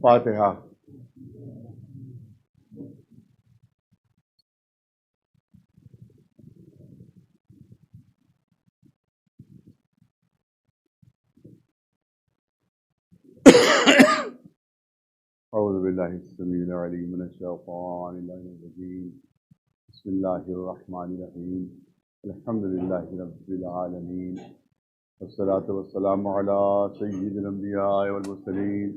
فاتحہ۔ اعوذ باللہ السمیع العلیم من الشیطان الرجیم، بسم اللہ الرحمن الرحیم، الحمد للہ رب العالمین، والصلاة والسلام علی سید الانبیاء والمرسلین،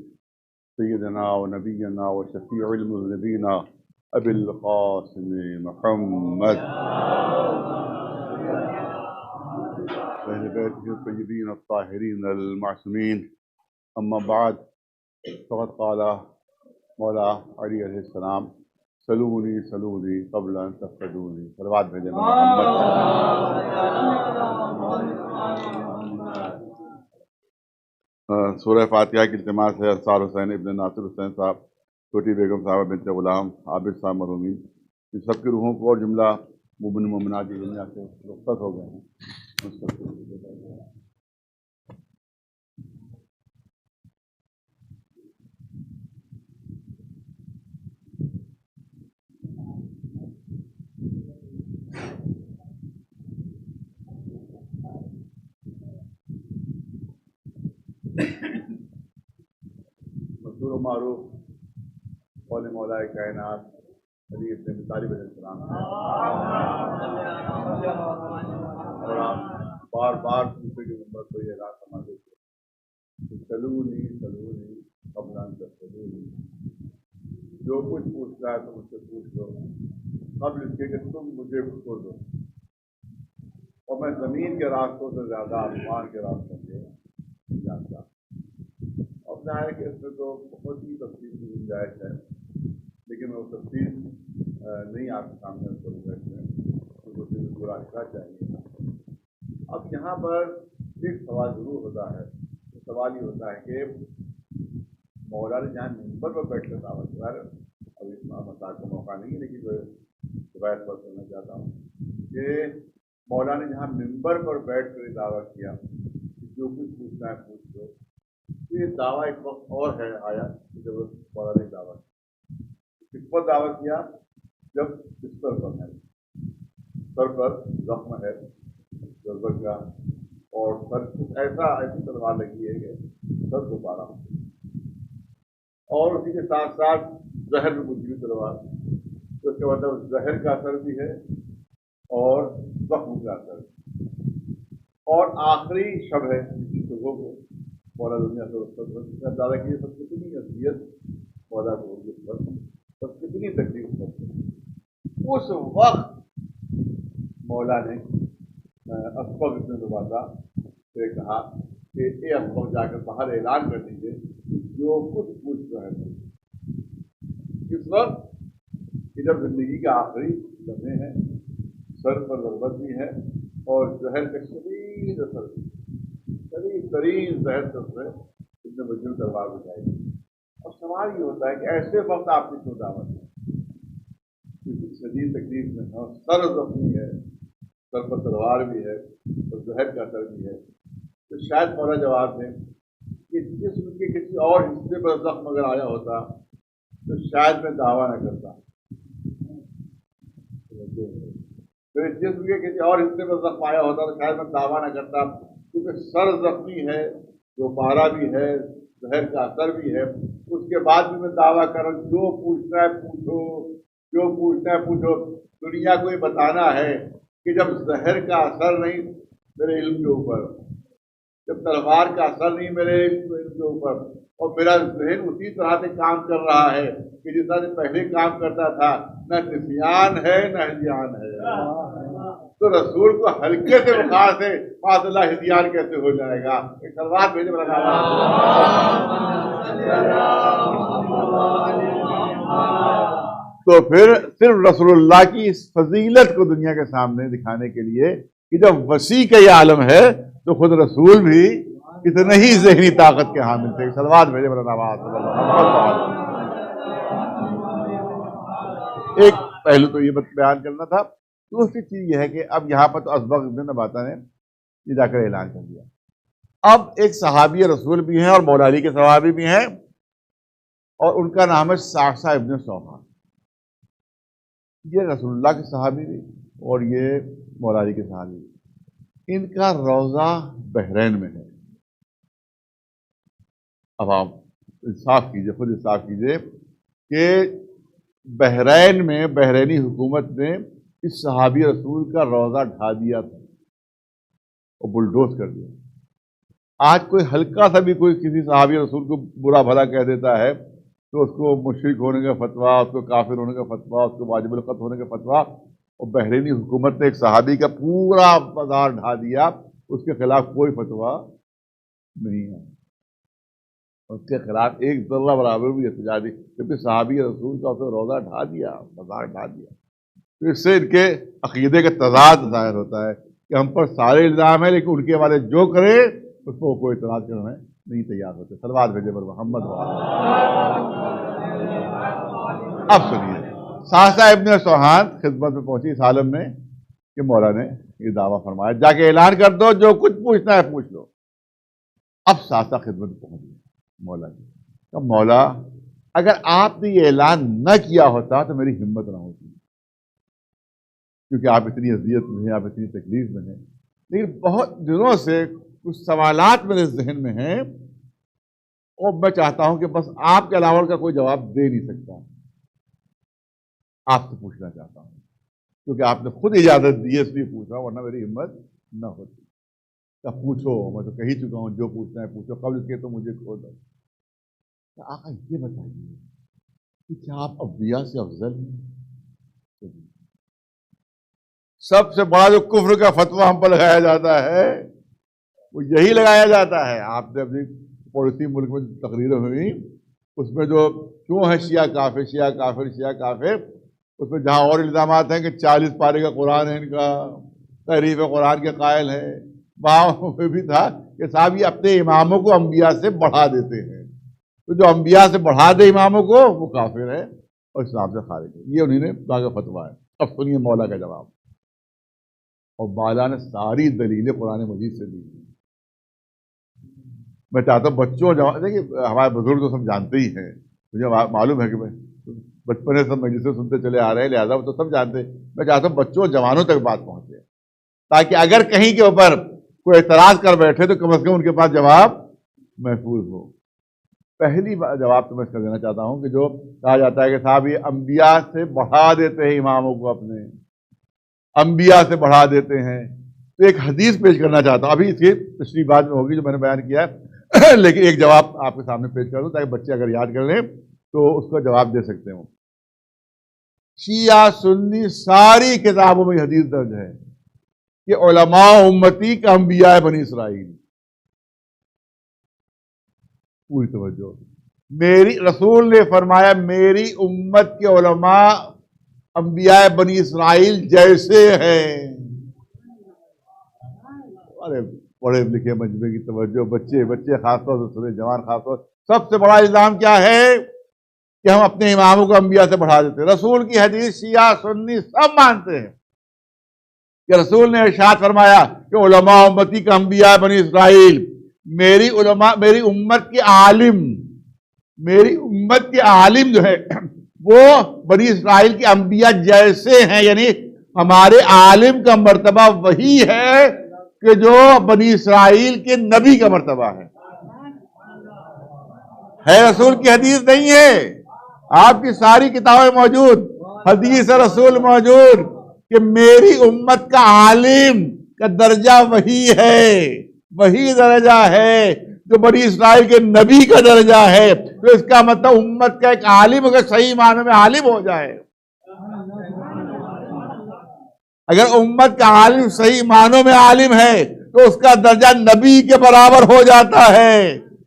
سیدنا و نبینا و شفیع المذنبین ابی القاسم محمد اہل بیتہ الطیبین الطاہرین المعصومین، اما بعد فقد قال مولا علی علیہ السلام سلونی سلونی قبل ان تفقدونی، صلوات بھیجیں محمد۔ سورہ فاتحہ کی التماس ہے انصار حسین ابن ناصر حسین صاحب، چھوٹی بیگم صاحبہ بنت غلام، عابد صاحب مرحومین، ان سب کی روحوں کو اور جملہ مومن مومنات کی دنیا سے رخصت ہو گئے ہیں۔ مشہور و معروف قول مولا کائنات علی ابن ابی طالب علیہ السلام ہے، اور آپ بار بار دوسرے کے نمبر کو یہ اعلان فرماتے تھے کہ سلونی سلونی قبل ان تسألونی، جو کچھ پوچھنا ہے تو مجھ سے پوچھ لو قبل اس کے کہ تم مجھے چھوڑ دو، اور میں زمین کے راستوں سے زیادہ آسمان کے راستوں سے جانتا ہوں۔ اب ظاہر ہے کہ اس میں تو بہت ہی تفصیل کی گنجائش ہے، لیکن وہ تفصیل نہیں آپ کے سامنے کروں گا، اس میں پورا کرنا چاہیے۔ اب یہاں پر ایک سوال ضرور ہوتا ہے، سوال یہ ہوتا ہے کہ مولا نے جہاں ممبر پر بیٹھ کر دعوت کیا، اب اس مسائل کا موقع نہیں ہے، لیکن روایت پر کرنا چاہتا ہوں کہ مولا نے جہاں ممبر پر بیٹھ کر دعویٰ کیا کہ جو کچھ پوچھنا ہے پوچھ لو، تو یہ دعویٰ ایک وقت اور ہے آیا کہ جب مولا نے دعویٰ کیا، کس پر دعویٰ کیا؟ جب بستر پر ہے، سر پر زخم ہے ضربت کا، اور سر کچھ ایسی تلوار لگی ہے کہ سر دوبارہ ہو، اور اسی کے ساتھ ساتھ زہر میں گزری تلوار، تو اس کا مطلب زہر کا اثر بھی ہے اور زخم کا اثر بھی، اور آخری شب ہے صبح کو مولا دنیا سے زیادہ کی سب کتنی اذیت مولا کو ہوگی، سب کتنی تکلیف ہوتی، اس وقت مولا نے اسبغ ابن لبادہ سے کہا کہ اے اسبغ جا کر باہر اعلان کر دیجیے جو کچھ پوچھ رہے تھے۔ اس وقت کہ جب زندگی کے آخری لمحے ہیں، سر پر ضربت بھی ہے اور زہر کا شدید اثر بھی، شدید ترین زہر سے ابن مجنون تلوار بجائی۔ اب سوال یہ ہوتا ہے کہ ایسے وقت آپ کی کیوں دعوت ہے؟ شدید تکلیف میں ہے، سر زخمی ہے، سر پر تلوار بھی ہے اور زہر کا اثر بھی ہے، تو شاید مولا جواب دیں کہ جسم کے کسی اور حصے پر زخم اگر آیا ہوتا تو شاید میں دعویٰ نہ کرتا، میرے جسم کے کسی اور حصے پر زخم آیا ہوتا تو شاید میں دعویٰ نہ کرتا، کیونکہ سر زخمی ہے، دوبارہ بھی ہے، زہر کا اثر بھی ہے، اس کے بعد بھی میں دعویٰ کر رہا ہوں جو پوچھنا ہے پوچھو، جو پوچھنا ہے پوچھو۔ دنیا کو یہ بتانا ہے کہ جب زہر کا اثر نہیں میرے علم کے اوپر، جب تلوار کا اثر نہیں میرے علم کے اوپر، اور میرا ذہن اسی طرح سے کام کر رہا ہے کہ جس طرح سے پہلے کام کرتا تھا، نہ نسیان ہے نہ ہذیان ہے، تو رسول کو ہلکے سے بخار سے معاذ اللہ ہذیان کیسے ہو جائے گا؟ ایک سلوات بھیجے والا تو پھر صرف رسول اللہ کی اس فضیلت کو دنیا کے سامنے دکھانے کے لیے کہ جب وسیع کا یہ عالم ہے تو خود رسول بھی اتنے ہی ذہنی طاقت کے حامل تھے۔ صلوات بھیجے بڑا نواز۔ ایک پہلو تو یہ بیان کرنا تھا، دوسری چیز یہ ہے کہ اب یہاں پر تو اسبغ ابن نباتہ نے یہ جا کر اعلان کر دیا، اب ایک صحابی رسول بھی ہیں اور مولا علی کے صحابی بھی ہیں، اور ان کا نام ہے سعصع ابن سوحان. یہ رسول اللہ کے صحابی بھی اور یہ مولا علی کے صحابی بھی. ان کا روضہ بحرین میں ہے. اب آپ انصاف کیجئے، خود انصاف کیجئے کہ بحرین میں بحرینی حکومت نے اس صحابی رسول کا روضہ ڈھا دیا تھا اور بلڈوز کر دیا. آج کوئی ہلکا سا بھی کوئی کسی صحابی رسول کو برا بھلا کہہ دیتا ہے تو اس کو مشرک ہونے کا فتویٰ، اس کو کافر ہونے کا فتویٰ، اس کو واجب القتل ہونے کا فتویٰ. اور بحرینی حکومت نے ایک صحابی کا پورا بازار ڈھا دیا، اس کے خلاف کوئی فتویٰ نہیں ہے، اس کے خلاف ایک ذرہ برابر بھی احتجاج نہیں، کیونکہ صحابی رسول کا اسے روضہ ڈھا دیا، بازار ڈھا دیا. تو اس سے ان کے عقیدے کا تضاد ظاہر ہوتا ہے کہ ہم پر سارے الزام ہیں، لیکن ان کے والے جو کرے اس کو کوئی اعتراض کرنا نہیں تیار ہوتے. صلوات بھیجے پر محمد. اب سنیے، سعصع ابن سوحان خدمت میں پہنچی اس عالم میں کہ مولا نے یہ دعویٰ فرمایا، جا کے اعلان کر دو جو کچھ پوچھنا ہے پوچھ لو. اب سعصع خدمت میں پہنچ گئی مولا کی. اب مولا اگر آپ نے یہ اعلان نہ کیا ہوتا تو میری ہمت نہ ہوتی، کیونکہ آپ اتنی اذیت میں ہیں، آپ اتنی تکلیف میں ہیں. لیکن بہت دنوں سے کچھ سوالات میرے ذہن میں ہیں اور میں چاہتا ہوں کہ بس آپ کے علاوہ کا کوئی جواب دے نہیں سکتا، آپ سے پوچھنا چاہتا ہوں، کیونکہ آپ نے خود اجازت دی ہے اس لیے پوچھا، ورنہ میری ہمت نہ ہوتی. تو پوچھو، میں تو کہہ ہی چکا ہوں جو پوچھنا ہے پوچھو، قبل کے تو مجھے کھول دو. آقا یہ بتائیے کہ کیا آپ انبیاء سے افضل ہیں؟ سب سے بڑا جو کفر کا فتویٰ ہم پر لگایا جاتا ہے وہ یہی لگایا جاتا ہے. آپ نے اپنی پڑوسی ملک میں تقریریں ہوئی، اس میں جو کیوں ہے شیعہ کافر، شیعہ کافر، شیعہ کافر، اس میں جہاں اور الزامات ہیں کہ 40 پارے کا قرآن ہے، ان کا تحریف قرآن کے قائل ہے، وہاں بھی تھا کہ صاحب یہ اپنے اماموں کو انبیاء سے بڑھا دیتے ہیں، تو جو انبیاء سے بڑھا دے اماموں کو وہ کافر ہے اور اسلام سے خارج ہے. یہ انہوں نے کا فتویٰ ہے. اب سنیے مولا کا جواب. اور مولا نے ساری دلیلیں قرآن مجید سے دی. میں چاہتا ہوں بچوں دیکھیے ہمارے بزرگ تو سب جانتے ہی ہیں، مجھے معلوم ہے کہ بچپن سے سب مجلسیں سنتے چلے آ رہے ہیں، لہٰذا وہ تو سب جانتے ہیں. میں چاہتا ہوں بچوں جوانوں تک بات پہنچے تاکہ اگر کہیں کے اوپر کوئی اعتراض کر بیٹھے تو کم از کم ان کے پاس جواب محفوظ ہو. پہلی جواب تو میں اس کا دینا چاہتا ہوں کہ جو کہا جاتا ہے کہ صاحب یہ انبیاء سے بڑھا دیتے ہیں اماموں کو، اپنے انبیاء سے بڑھا دیتے ہیں. تو ایک حدیث پیش کرنا چاہتا ہوں، ابھی اس کی تشریح بعد میں ہوگی جو میں نے بیان کیا ہے، لیکن ایک جواب آپ کے سامنے پیش کر دوں تاکہ بچے اگر یاد کر لیں تو اس کا جواب دے سکتے ہوں. شیعہ سنی ساری کتابوں میں حدیث درج ہے کہ علماء امتی کا انبیاء بنی اسرائیل. پوری توجہ، میری رسول نے فرمایا میری امت کے علماء انبیاء بنی اسرائیل جیسے ہیں. ارے پڑھے لکھے مجمع کی توجہ، بچے خاص طور سے سنے، جوان خاص طور. سب سے بڑا الزام کیا ہے کہ ہم اپنے اماموں کو انبیاء سے بڑھا دیتے ہیں. رسول کی حدیث شیعہ سنی سب مانتے ہیں کہ رسول نے ارشاد فرمایا کہ علماء امتی کا انبیاء بنی اسرائیل. میری امت کے عالم جو ہے وہ بنی اسرائیل کے انبیاء جیسے ہیں، یعنی ہمارے عالم کا مرتبہ وہی ہے کہ جو بنی اسرائیل کے نبی کا مرتبہ ہے. رسول کی حدیث نہیں ہے، آپ کی ساری کتابیں موجود، حدیث رسول موجود کہ میری امت کا عالم کا درجہ وہی ہے، وہی درجہ ہے جو بنی اسرائیل کے نبی کا درجہ ہے. تو اس کا مطلب امت کا ایک عالم اگر صحیح معنی میں عالم ہو جائے، اگر امت کا عالم صحیح معنوں میں عالم ہے تو اس کا درجہ نبی کے برابر ہو جاتا ہے،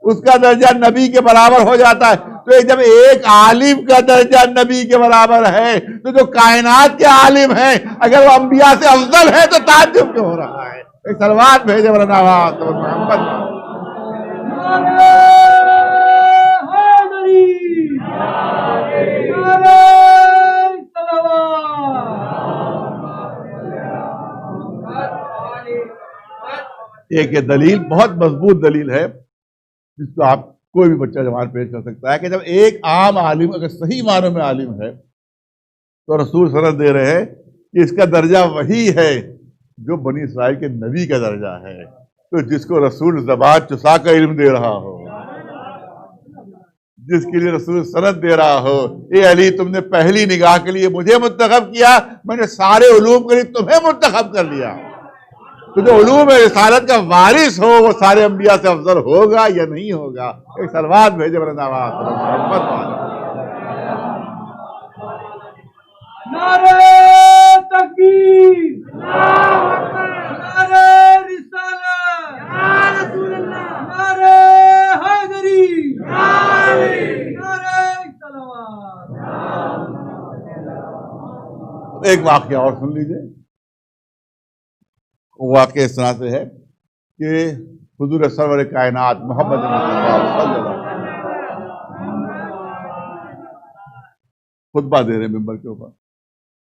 اس کا درجہ نبی کے برابر ہو جاتا ہے. تو جب ایک عالم کا درجہ نبی کے برابر ہے تو جو کائنات کے عالم ہیں اگر وہ انبیاء سے افضل ہے تو تعجب کیوں ہو رہا ہے؟ ایک صلوات بھیجے مولانا محمد. ایک یہ دلیل بہت مضبوط دلیل ہے جس کو آپ کوئی بھی بچہ جوان پیش کر سکتا ہے کہ جب ایک عام عالم اگر صحیح معنوں میں عالم ہے تو رسول سند دے رہے ہیں کہ اس کا درجہ وہی ہے جو بنی اسرائیل کے نبی کا درجہ ہے، تو جس کو رسول زبان چسا کا علم دے رہا ہو، جس کے لیے رسول سند دے رہا ہو، اے علی تم نے پہلی نگاہ کے لیے مجھے منتخب کیا، میں نے سارے علوم کے لیے تمہیں منتخب کر لیا، تو جو علوم رسالت کا وارث ہو وہ سارے انبیاء سے افضل ہوگا یا نہیں ہوگا؟ ایک سلوات بھیجے برند آواز نعرہ تکبیر، نعرہ رسالت، یا رسول اللہ، نعرہ حیدری، نعرہ صلوات۔ ایک واقعہ اور سن لیجئے۔ وہ واقعہ اس طرح سے ہے کہ حضور سرور کائنات محمد مصطفیٰ صلی اللہ علیہ وسلم خطبہ دے رہے ممبر کے اوپر،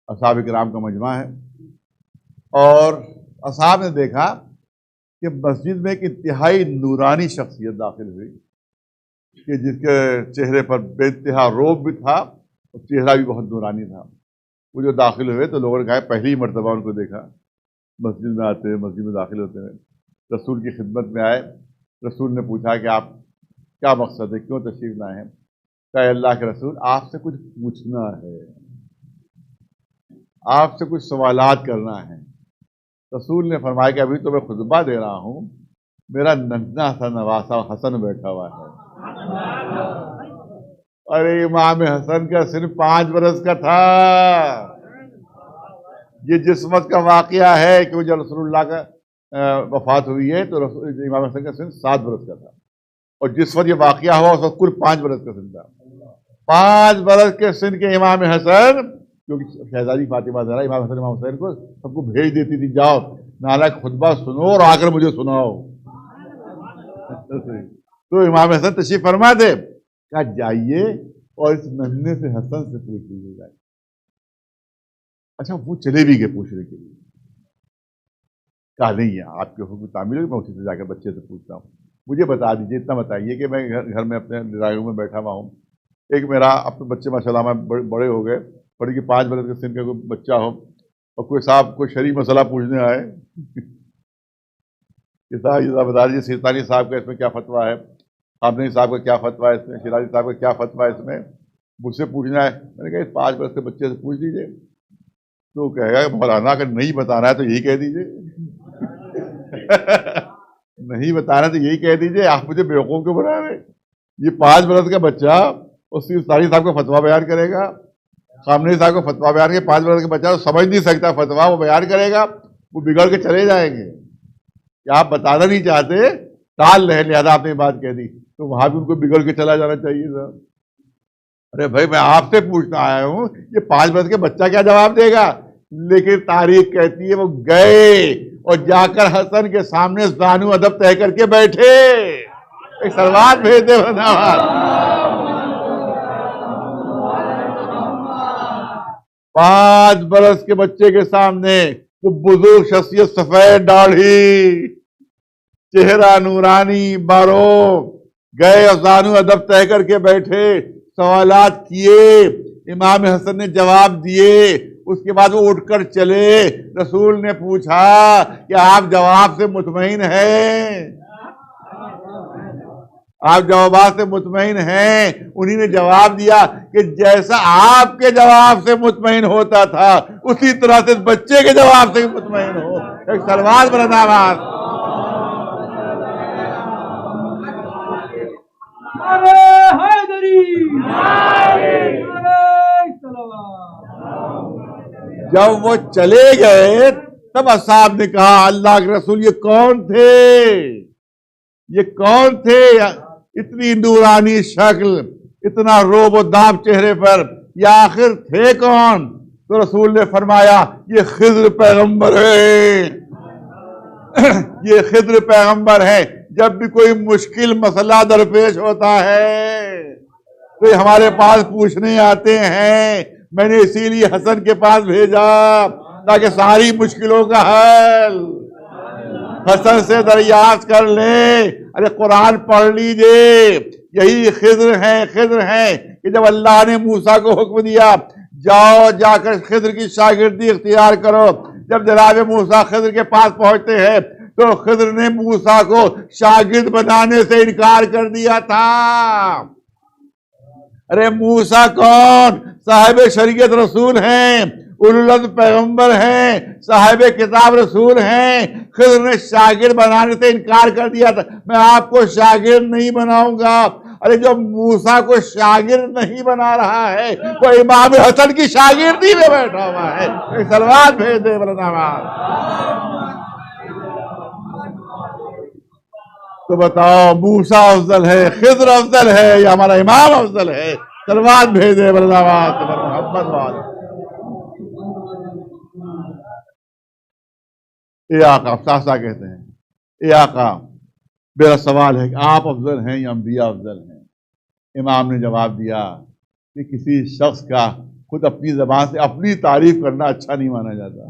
اصحاب کرام کا مجمع ہے، اور اصحاب نے دیکھا کہ مسجد میں ایک انتہائی نورانی شخصیت داخل ہوئی کہ جس کے چہرے پر بے انتہا رعب بھی تھا اور چہرہ بھی بہت نورانی تھا۔ وہ جو داخل ہوئے تو لوگوں نے کہا پہلی مرتبہ ان کو دیکھا مسجد میں آتے ہوئے، مسجد میں داخل ہوتے ہوئے، رسول کی خدمت میں آئے۔ رسول نے پوچھا کہ آپ کیا مقصد ہے، کیوں تشریف لائے ہیں؟ کہا اللہ کے رسول آپ سے کچھ پوچھنا ہے، آپ سے کچھ سوالات کرنا ہے۔ رسول نے فرمایا کہ ابھی تو میں خطبہ دے رہا ہوں، میرا ننھا سا نواسا حسن بیٹھا ہوا ہے۔ ارے امام حسن کا سن 5 برس کا تھا۔ یہ جس وقت کا واقعہ ہے کہ وہ جب رسول اللہ کا وفات ہوئی ہے تو امام حسن کا سن 7 برس کا تھا، اور جس وقت یہ واقعہ ہوا اس وقت کل 5 برس کا سن تھا۔ 5 برس کے سن کے امام حسن، کیونکہ شہزادی فاطمہ زہرا امام حسن امام حسین کو سب کو بھیج دیتی تھی، جاؤ نالائق خطبہ سنو اور آ کر مجھے سناؤ۔ تو امام حسن تشریف فرما دے، کہا جائیے اور اس ننھے سے حسن سے پوچھ لیجیے گا۔ اچھا وہ چلے بھی گئے پوچھنے کے لیے، کہا نہیں ہے آپ کے حکم تعمیل ہوگی، میں اسی سے جا کر بچے سے پوچھتا ہوں، مجھے بتا دیجیے، اتنا بتائیے کہ میں گھر میں اپنے ڈرائنگ روم میں بیٹھا ہوا ہوں، ایک اپنے بچے ماشاء اللہ میں بڑے ہو گئے، بڑی کہ 5 برس کے سن کا کوئی بچہ ہو اور کوئی صاحب کوئی شرعی مسئلہ پوچھنے آئے کہ صاحب یہ بتا دیجیے سیستانی صاحب کا اس میں کیا فتویٰ ہے، خامنئی صاحب کا کیا فتویٰ ہے اس میں، شیرازی صاحب کا کیا فتویٰ ہے اس میں، مجھ سے پوچھنا ہے۔ میں نے کہا اس 5 برس کے بچے سے پوچھ لیجیے۔ تو کہے گا مولانا اگر نہیں بتانا ہے تو یہی کہہ دیجیے نہیں بتانا تو یہی کہہ دیجیے، آپ مجھے بیوقوف کیوں بنا رہے؟ یہ 5 برس کا بچہ اس سیستانی صاحب کا فتویٰ بیان کرے گا، خامنئی صاحب کو فتویٰ بیان کے 5 برس کا بچہ تو سمجھ نہیں سکتا فتویٰ، وہ بیان کرے گا، وہ بگڑ کے چلے جائیں گے۔ کہ آپ بتانا نہیں چاہتے، ٹال رہے، لہٰذا آپ نے بات کہہ دی، تو وہاں بھی ان کو بگڑ کے چلا جانا چاہیے تھا۔ ارے بھائی میں آپ سے پوچھنا آیا ہوں، یہ 5 برس کے بچہ کیا جواب دے گا؟ لیکن تاریخ کہتی ہے وہ گئے اور جا کر حسن کے سامنے زانو ادب طے کر کے بیٹھے۔ ایک سلوات بھیج دے بناوات۔ 5 برس کے بچے کے سامنے وہ بزرگ شخصیت، سفید داڑھی، چہرہ نورانی، بارو، گئے اور زانو ادب طے کر کے بیٹھے، سوالات کیے، امام حسن نے جواب دیے، اس کے بعد وہ اٹھ کر چلے۔ رسول نے پوچھا کہ آپ جواب سے مطمئن ہیں؟ آپ جوابات سے مطمئن ہیں؟ انہی نے جواب دیا کہ جیسا آپ کے جواب سے مطمئن ہوتا تھا اسی طرح سے بچے کے جواب سے مطمئن ہو۔ ایک سلوات بلند آواز۔ جب وہ چلے گئے تب اصحاب نے کہا اللہ کے رسول یہ کون تھے؟ یہ کون تھے؟ اتنی نورانی شکل، اتنا روب و داب چہرے پر، یہ آخر تھے کون؟ تو رسول نے فرمایا یہ خضر پیغمبر ہے، یہ خضر پیغمبر ہے۔ جب بھی کوئی مشکل مسئلہ درپیش ہوتا ہے تو یہ ہمارے پاس پوچھنے آتے ہیں، میں نے اسی لیے حسن کے پاس بھیجا تاکہ ساری مشکلوں کا حل حسن سے دریافت کر لیں۔ ارے قرآن پڑھ لیجئے، یہی خضر ہیں کہ جب اللہ نے موسیٰ کو حکم دیا جاؤ جا کر خضر کی شاگردی اختیار کرو، جب جناب موسیٰ خضر کے پاس پہنچتے ہیں تو خضر نے موسیٰ کو شاگرد بنانے سے انکار کر دیا تھا۔ ارے موسیٰ کون؟ صاحب شریعت رسول ہیں، اولو العزم پیغمبر ہیں، صاحب کتاب رسول ہیں۔ خضر نے شاگرد بنانے سے انکار کر دیا تھا، میں آپ کو شاگرد نہیں بناؤں گا۔ ارے جو موسیٰ کو شاگرد نہیں بنا رہا ہے وہ امام حسن کی شاگردی میں بیٹھا ہوا ہے۔ ایک سلوات بھیج دے بلندآواز۔ تو بتاؤ موسیٰ افضل ہے، خضر افضل ہے یا ہمارا امام افضل ہے؟ سلوات بھیج دے بلندآواز محمد والے۔ اے آقا، ساسا کہتے ہیں، اے آقا میرا سوال ہے کہ آپ افضل ہیں یا انبیاء افضل ہیں؟ امام نے جواب دیا کہ کسی شخص کا خود اپنی زبان سے اپنی تعریف کرنا اچھا نہیں مانا جاتا۔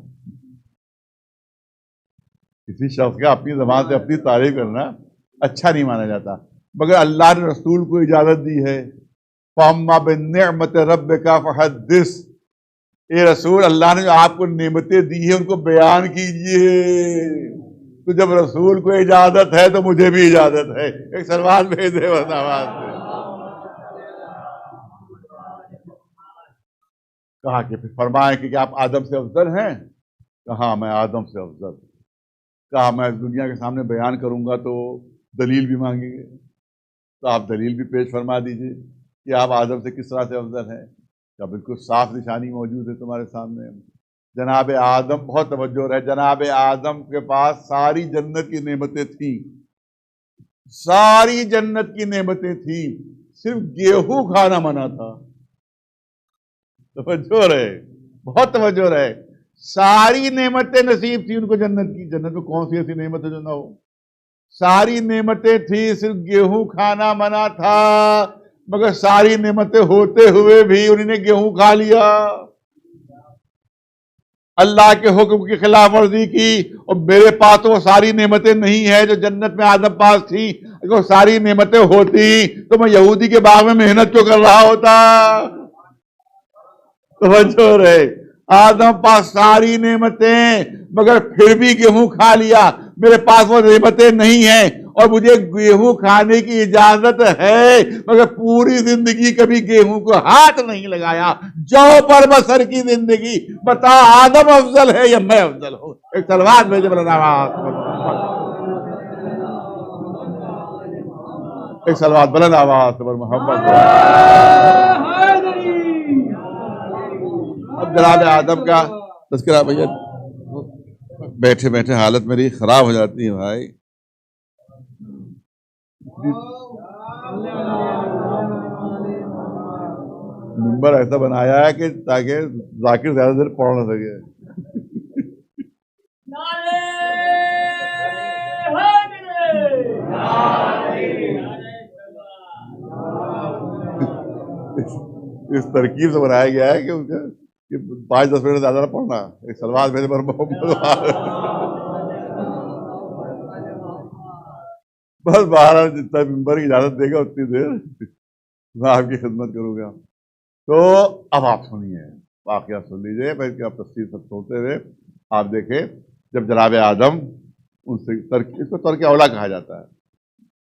کسی شخص کا اپنی زبان سے اپنی تعریف کرنا اچھا نہیں مانا جاتا، مگر اللہ نے رسول کو اجازت دی ہے، فَأَمَّا بِالنِّعْمَةِ رَبِّكَ فَحَدِّثْ۔ اے رسول، اللہ نے جو آپ کو نعمتیں دی ہیں ان کو بیان کیجئے۔ تو جب رسول کو اجازت ہے تو مجھے بھی اجازت ہے۔ ایک سلوات بھیج دے بس آواز سے۔ کہا کہ پھر فرمائیں کہ آپ آدم سے افضل ہیں؟ کہا میں آدم سے افضل۔ کہا میں دنیا کے سامنے بیان کروں گا تو دلیل بھی مانگیں گے، تو آپ دلیل بھی پیش فرما دیجئے کہ آپ آدم سے کس طرح سے افضل ہیں۔ کیا بالکل صاف نشانی موجود ہے تمہارے سامنے۔ جناب آدم، بہت توجہ رہے، جناب آدم کے پاس ساری جنت کی نعمتیں تھیں، ساری جنت کی نعمتیں تھیں، صرف گیہوں کھانا منع تھا۔ توجہ رہے، بہت توجہ رہے، ساری نعمتیں نصیب تھی ان کو جنت کی۔ جنت میں کون سی ایسی نعمت ہے جو نہ ہو؟ ساری نعمتیں تھی، صرف گیہوں کھانا منع تھا، مگر ساری نعمتیں ہوتے ہوئے بھی انہوں نے گیہوں کھا لیا، اللہ کے حکم کی خلاف ورزی کی۔ اور میرے پاس تو وہ ساری نعمتیں نہیں ہیں جو جنت میں آدم پاس تھی۔ اگر وہ ساری نعمتیں ہوتی تو میں یہودی کے باغ میں محنت کیوں کر رہا ہوتا؟ توجہ رہے، آدم پاس ساری نعمتیں مگر پھر بھی گیہوں کھا لیا۔ میرے پاس وہ نعمتیں نہیں ہیں اور مجھے گیہوں کھانے کی اجازت ہے، مگر پوری زندگی کبھی گیہوں کو ہاتھ نہیں لگایا۔ جو پر بسر کی زندگی، بتا آدم افضل ہے یا میں افضل ہوں؟ ایک سلوات بھیجے بلند آواز، ایک سلوات بلند آواز پر محمد۔ اب جناب آدم کا تذکرہ بھیا، بیٹھے بیٹھے حالت میری خراب ہو جاتی ہے بھائی۔ ممبر ایسا بنایا ہے کہ تاکہ ذاکر زیادہ دیر پڑھ نہ سکے۔ اس ترکیب سے بنایا گیا ہے کہ 5-10 منٹ زیادہ نہ پڑھنا۔ ایک سلوات میرے پر بس باہر جتنا ممبر کی اجازت دے گا اتنی دیر میں آپ کی خدمت کروں گا۔ تو اب آپ سنیے، واقعہ سن لیجیے، میں آپ تفصیل سب سنتے ہوئے آپ دیکھیں جب جناب آدم ان سے اس کو ترک اولا کہا جاتا ہے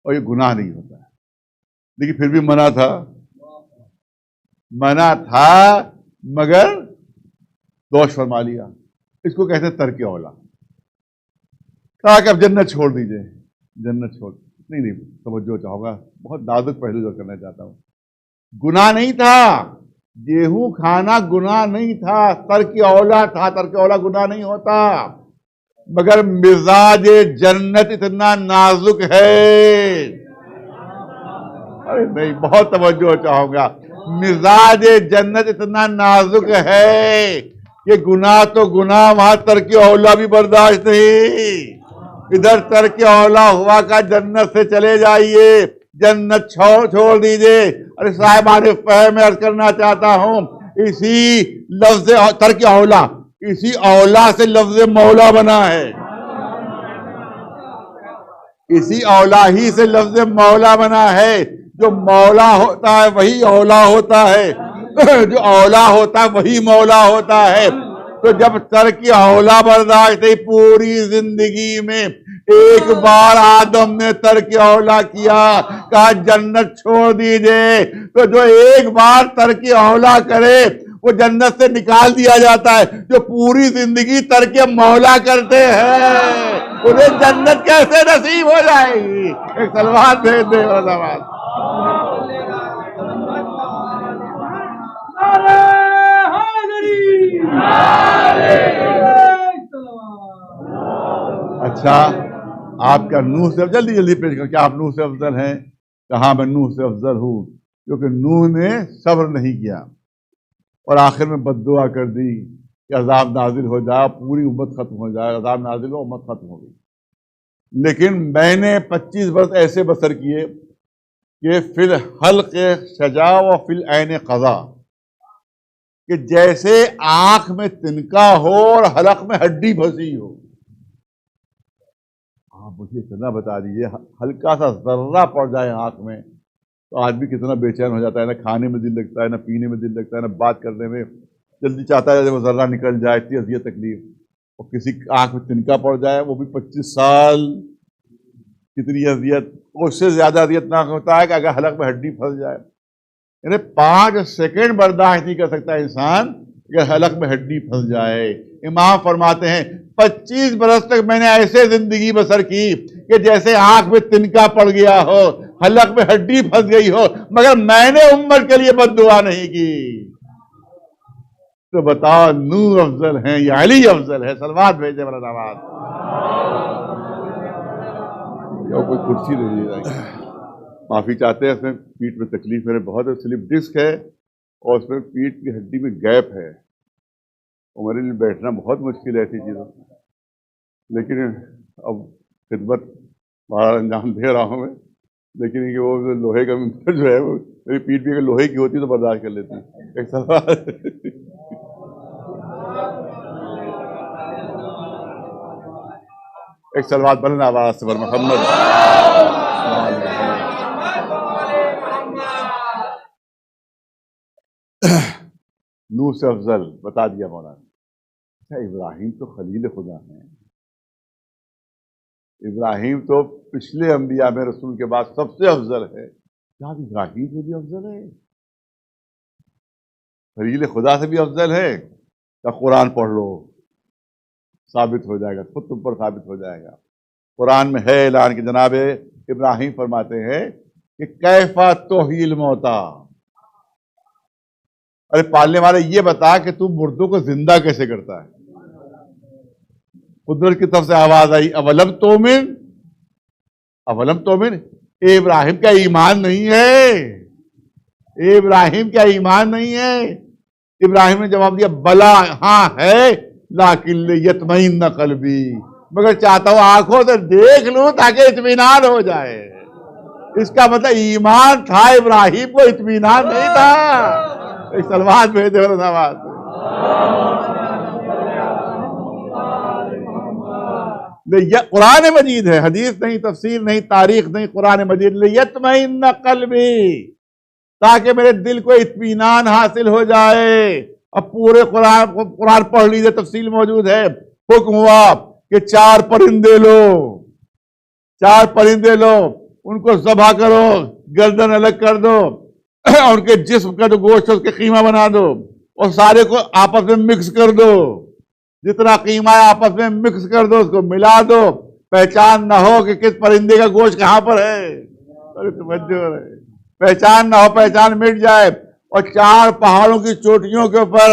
اور یہ گناہ نہیں ہوتا ہے، لیکن پھر بھی منع تھا مگر دوش فرما لیا، اس کو کہتے ہیں ترک اولا۔ کہا کہ اب جنت چھوڑ دیجئے، جنت چھوڑ نہیں توجہ چاہوں گا، بہت نازک پہلو جو کرنا چاہتا ہوں۔ گناہ نہیں تھا، گیہوں کھانا گناہ نہیں تھا، ترک اولا تھا، ترک اولا گناہ نہیں ہوتا، مگر مزاج جنت اتنا نازک ہے، ارے نہیں بہت توجہ چاہوں گا، مزاج جنت اتنا نازک ہے کہ گناہ تو گناہ، وہاں ترک اولا بھی برداشت نہیں۔ ادھر ترک اولا ہوا کا جنت سے چلے جائیے، جنت چھوڑ دیجئے۔ ارے صاحبان فہم میں عرض کرنا چاہتا ہوں، اسی لفظ ترک اولا، اسی اولا سے لفظ مولا بنا ہے، اسی اولا ہی سے لفظ مولا بنا ہے۔ جو مولا ہوتا ہے وہی اولا ہوتا ہے، جو اولا ہوتا ہے وہی مولا ہوتا ہے۔ تو جب ترک اولا برداشت ہے پوری زندگی میں، ایک بار آدم نے ترک اولا کیا، کہا جنت چھوڑ دیجئے، تو جو ایک بار ترک اولا کرے وہ جنت سے نکال دیا جاتا ہے۔ جو پوری زندگی ترک مولا کرتے ہیں انہیں جنت کیسے نصیب ہو جائے گی؟ ایک سلوات بھیج دے سلوات۔ اچھا آپ کا نوح سے جلدی جلدی پیش کر، کیا آپ نوح سے افضل ہیں؟ کہاں میں نوح سے افضل ہوں، کیونکہ نوح نے صبر نہیں کیا اور آخر میں بد دعا کر دی کہ عذاب نازل ہو جائے، پوری امت ختم ہو جائے، عذاب نازل ہو امت ختم ہو گئی۔ لیکن میں نے 25 برس ایسے بسر کیے کہ فی الحلق شجا و فی العین قضا، کہ جیسے آنکھ میں تنکا ہو اور حلق میں ہڈی پھنسی ہو۔ آپ مجھے اتنا بتا دیجئے، ہلکا سا ذرہ پڑ جائے آنکھ میں تو آدمی کتنا بے چین ہو جاتا ہے، نہ کھانے میں دل لگتا ہے، نہ پینے میں دل لگتا ہے، نہ بات کرنے میں، جلدی چاہتا ہے وہ ذرہ نکل جائے، اتنی اذیت تکلیف۔ اور کسی آنکھ میں تنکا پڑ جائے وہ بھی 25 سال، کتنی اذیت۔ اس سے زیادہ اذیتناک ہوتا ہے کہ اگر حلق میں ہڈی پھنس جائے، یعنی 5 سیکنڈ برداشت نہیں کر سکتا انسان اگر حلق میں ہڈی پھنس جائے۔ امام فرماتے ہیں 25 برس تک میں نے ایسے زندگی بسر کی کہ جیسے آنکھ میں تنکا پڑ گیا ہو، حلق میں ہڈی پھنس گئی ہو، مگر میں نے امت کے لیے بد دعا نہیں کی۔ تو بتاؤ نوح افضل ہیں یا علی افضل ہے؟ صلوات بھیجے والا نواز۔ کوئی کرسی دے دیجیے، معافی چاہتے ہیں، اس میں پیٹ میں تکلیف میرے بہت ہے، سلپ ڈسک ہے اور اس میں پیٹ کی ہڈی میں گیپ ہے، اور میرے لیے بیٹھنا بہت مشکل ہے ایسی چیزوں، لیکن اب خدمت بہار انجام دے رہا ہوں میں، لیکن کہ وہ لوہے کا جو ہے وہ میری پیٹ بھی اگر لوہے کی ہوتی تو برداشت کر لیتی۔ ایک سوال ایک سلوات بلند آواز سے محمد۔ نوح سے افضل بتا دیا مولانا۔ اچھا ابراہیم تو خلیل خدا ہیں، ابراہیم تو پچھلے انبیاء میں رسول کے بعد سب سے افضل ہے، کیا ابراہیم سے بھی افضل ہے؟ خلیل خدا سے بھی افضل ہے؟ کیا قرآن پڑھ لو ثابت ہو جائے گا، خود تم پر ثابت ہو جائے گا۔ قرآن میں ہے اعلان کہ جناب ابراہیم فرماتے ہیں کہ کیفا تحیی الموتی، ارے پالنے والے یہ بتا کہ تم مردوں کو زندہ کیسے کرتا ہے؟ قدرت کی طرف سے آواز آئی اولم تومن، اولم تومن، اے ابراہیم کیا ایمان نہیں ہے؟ اے ابراہیم کیا ایمان نہیں ہے؟ ابراہیم نے جواب دیا بلا، ہاں ہے، لیکن لیطمئن قلبی، مگر چاہتا ہوں آنکھوں سے دیکھ لوں تاکہ اطمینان ہو جائے۔ اس کا مطلب ایمان تھا، ابراہیم کو اطمینان نہیں تھا۔ ایک سلوات بھیجے والا نواز۔ قرآن مجید ہے، حدیث نہیں، تفسیر نہیں، تاریخ نہیں، قرآن مجید، لیطمئن قلبی، تاکہ میرے دل کو اطمینان حاصل ہو جائے۔ اب پورے قرآن پڑھ لیجیے، تفصیل موجود ہے۔ حکم ہوا کہ 4 پرندے لو، 4 پرندے لو، ان کو ذبح کرو، گردن الگ کر دو، ان کے جسم کا جو گوشت ہے اس کے قیمہ بنا دو، اور سارے کو آپس میں مکس کر دو، جتنا قیمہ ہے آپس میں مکس کر دو، اس کو ملا دو، پہچان نہ ہو کہ کس پرندے کا گوشت کہاں پر ہے، پہچان نہ ہو، پہچان مٹ جائے، اور 4 پہاڑوں کی چوٹیوں کے اوپر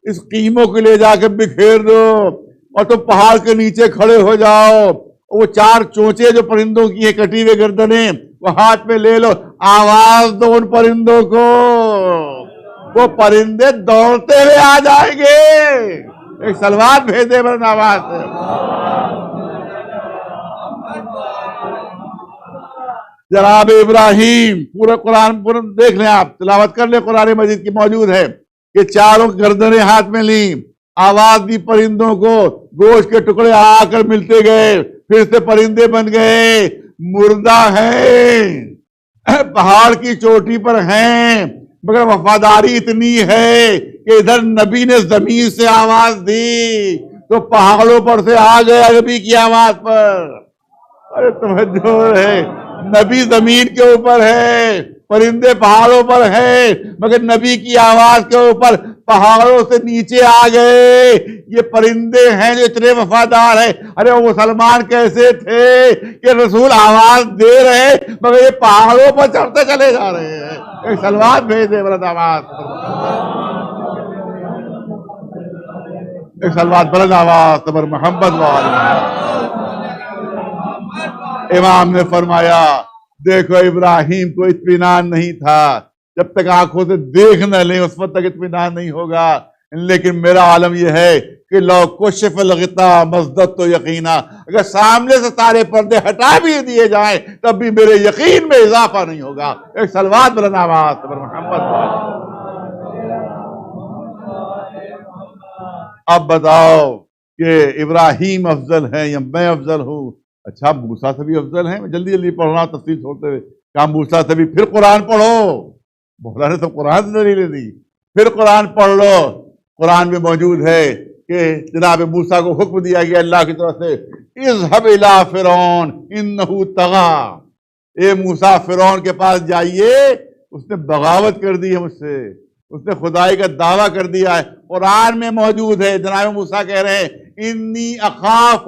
اس قیموں کو لے جا کے بکھیر دو، اور تم پہاڑ کے نیچے کھڑے ہو جاؤ، وہ 4 چونچے جو پرندوں کی ہیں کٹی ہوئے گردنیں وہ ہاتھ میں لے لو، آواز دو ان پرندوں کو، وہ پرندے دوڑتے ہوئے آ جائیں گے۔ ایک سلوات بھیجے بڑا آواز سے۔ جناب ابراہیم، پورا قرآن پورا دیکھ لیں، آپ تلاوت کر لیں، قرآن مجید کی موجود ہے کہ 4 گردنیں ہاتھ میں لیں، آواز دی پرندوں کو، گوشت کے ٹکڑے آ کر ملتے گئے، پھر سے پرندے بن گئے، مردہ ہیں، پہاڑ کی چوٹی پر ہیں، مگر وفاداری اتنی ہے کہ ادھر نبی نے زمین سے آواز دی تو پہاڑوں پر سے آ گیا نبی کی آواز پر. ارے توجہ ہے، نبی زمین کے اوپر ہے، پرندے پہاڑوں پر ہیں، مگر نبی کی آواز کے اوپر پہاڑوں سے نیچے آ گئے. یہ پرندے ہیں جو اتنے وفادار ہیں. ارے وہ مسلمان کیسے تھے کہ رسول آواز دے رہے مگر یہ پہاڑوں پر چڑھتے چلے جا رہے ہیں. ایک سلوات بھیج دے بلند آواز، ایک سلوات بلند آواز پر محمد وآلہ. امام نے فرمایا دیکھو ابراہیم کو اطمینان نہیں تھا، جب تک آنکھوں سے دیکھ نہ لیں اس وقت تک اطمینان نہیں ہوگا. لیکن میرا عالم یہ ہے کہ لو کشف الغطاء مزددت یقینا، اگر سامنے سے سارے پردے ہٹا بھی دیے جائیں تب بھی میرے یقین میں اضافہ نہیں ہوگا. ایک سلوات بلند آواز پر محمد. اب بتاؤ کہ ابراہیم افضل ہیں یا میں افضل ہوں؟ اچھا موسیٰ سے بھی افضل ہیں. میں جلدی جلدی پڑھ رہا ہوں تفصیل چھوڑتے ہوئے. کہا موسیٰ سے بھی پھر قرآن پڑھو. مولا نے تو قرآن سے دلیلیں دی، پھر قرآن پڑھ لو. قرآن میں موجود ہے کہ جناب موسیٰ کو حکم دیا گیا اللہ کی طرف سے، اذهب الى فرعون انه طغى. اے موسیٰ فرعون کے پاس جائیے، اس نے بغاوت کر دی ہے مجھ سے، اس نے خدائی کا دعویٰ کر دیا ہے. قرآن میں موجود ہے. جناب موسیٰ کہہ رہے ہیں انی اخاف،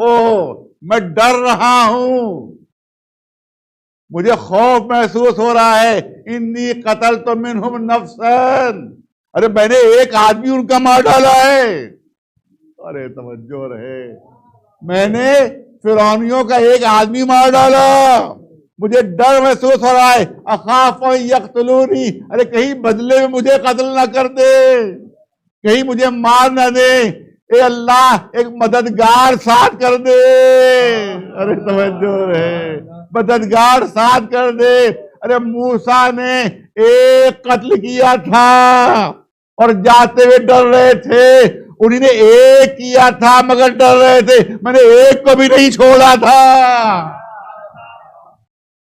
میں ڈر رہا ہوں، مجھے خوف محسوس ہو رہا ہے. انی قتلت منہم نفسا، ارے میں نے ایک آدمی ان کا مار ڈالا ہے. ارے توجہ رہے، میں نے فرعونیوں کا ایک آدمی مار ڈالا، مجھے ڈر محسوس ہو رہا ہے. اخاف ان یقتلونی، ارے کہیں بدلے میں مجھے قتل نہ کر دے، کہیں مجھے مار نہ دے. اے اللہ ایک مددگار ساتھ کر دے. ارے توجہ رہے، مددگار ساتھ کر دے. ارے موسیٰ نے ایک قتل کیا تھا اور جاتے ہوئے ڈر رہے تھے، انہوں نے ایک کیا تھا مگر ڈر رہے تھے، میں نے ایک کو بھی نہیں چھوڑا تھا.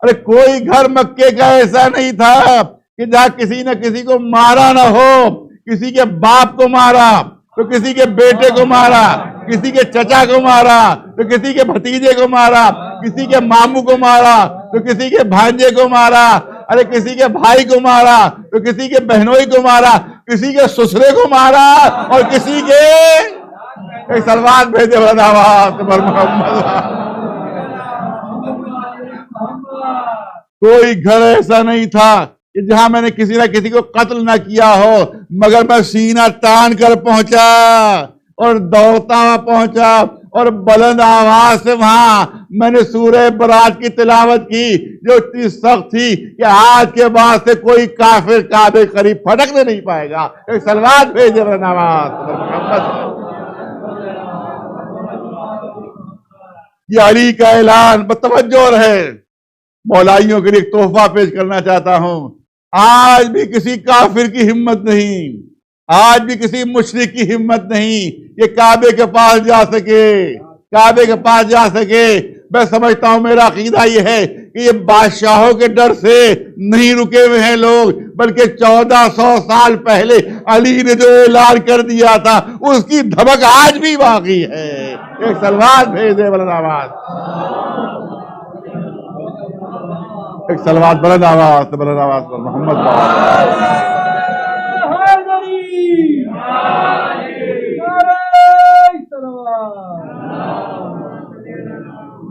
ارے کوئی گھر مکے کا ایسا نہیں تھا کہ جہاں کسی نہ کسی کو مارا نہ ہو. کسی کے باپ کو مارا تو کسی کے بیٹے کو مارا، کسی کے چچا کو مارا تو کسی کے بھتیجے کو مارا، کسی کے ماموں کو مارا تو کسی کے بھانجے کو مارا، ارے کسی کے بھائی کو مارا تو کسی کے بہنوئی کو مارا، کسی کے سسرے کو مارا اور کسی کے ایک سلوات بھیجے محمد. کوئی گھر ایسا نہیں تھا کہ جہاں میں نے کسی نہ کسی کو قتل نہ کیا ہو، مگر میں سینہ تان کر پہنچا اور دوڑتا ہوا پہنچا اور بلند آواز سے وہاں میں نے سورہ برات کی تلاوت کی جو اتنی سخت تھی کہ آج کے بعد سے کوئی کافر کعبے قریب پھٹکنے نہیں پائے گا. ایک سلوات بھیجے محمد. یہ علی کا اعلان. بتوجہ رہے، مولائیوں کے لیے ایک تحفہ پیش کرنا چاہتا ہوں. آج بھی کسی کافر کی ہمت نہیں، آج بھی کسی مشرک کی ہمت نہیں کہ کعبے کے پاس جا سکے، کعبے کے پاس جا سکے. میں سمجھتا ہوں میرا عقیدہ یہ ہے کہ یہ بادشاہوں کے ڈر سے نہیں رکے ہوئے ہیں لوگ، بلکہ 1400 سال پہلے علی نے جو اعلان کر دیا تھا اس کی دھمک آج بھی باقی ہے. ایک سلوات بھیج دے بلند آواز، ایک سلوات بلند آواز پر محمد.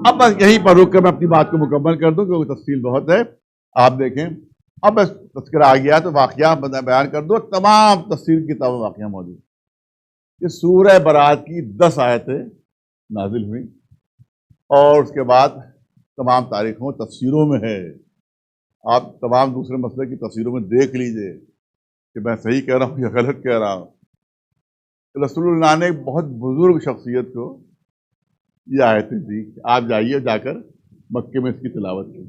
اب بس یہیں پر رک کر میں اپنی بات کو مکمل کر دوں کیونکہ تفصیل بہت ہے. آپ دیکھیں اب بس تذکرہ آ گیا تو واقعہ بیان کر دو. تمام تفسیر کی کتابیں واقعہ موجود. یہ سورہ برات کی 10 آیتیں نازل ہوئی اور اس کے بعد تمام تاریخوں تفسیروں میں ہے. آپ تمام دوسرے مسئلے کی تفسیروں میں دیکھ لیجئے کہ میں صحیح کہہ رہا ہوں یا غلط کہہ رہا ہوں. رسول اللہ نے ایک بہت بزرگ شخصیت کو یہ آیتیں دی، آپ جائیے جا کر مکے میں اس کی تلاوت کی.